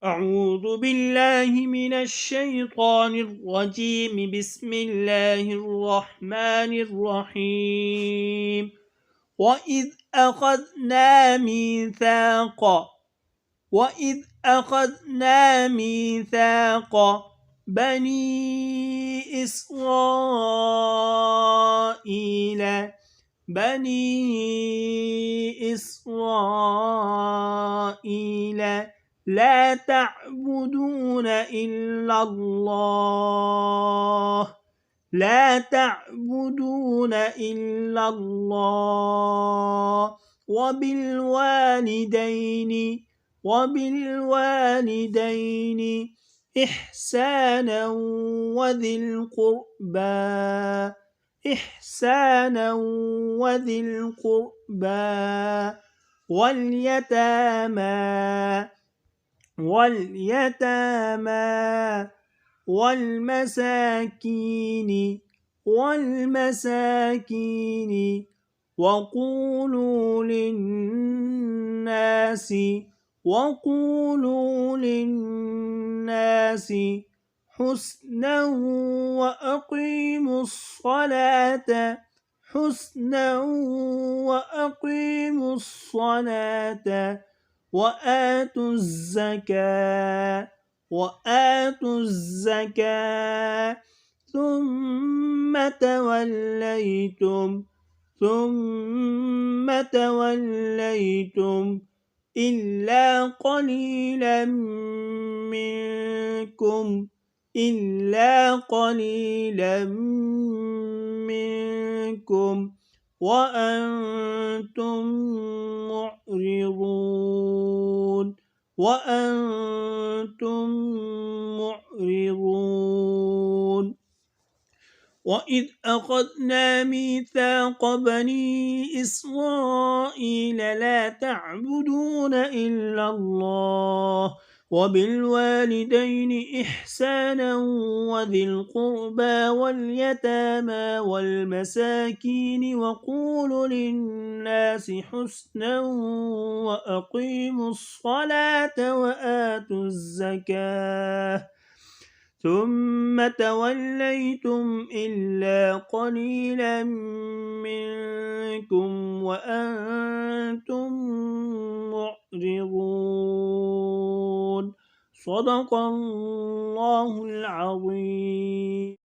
أعوذ بالله من الشيطان الرجيم. بسم الله الرحمن الرحيم. وإذ أخذنا ميثاق بني إسرائيل لا تعبدون إلا الله وبالوالدين إحسانا وذي القربى واليتامى والمساكين وقولوا للناس حسنا وأقيموا الصلاة وآتوا الزكاة ثم توليتم إلا قليلا منكم وأنتم معرضون. وإذ أخذنا ميثاق بني إسرائيل لا تعبدون إلا الله وبالوالدين إحسانا وذي القربى واليتامى والمساكين وقولوا للناس حسنا وأقيموا الصلاة وآتوا الزكاة ثم توليتم إلا قليلا منكم وأنتم معرضون. صدق الله العظيم.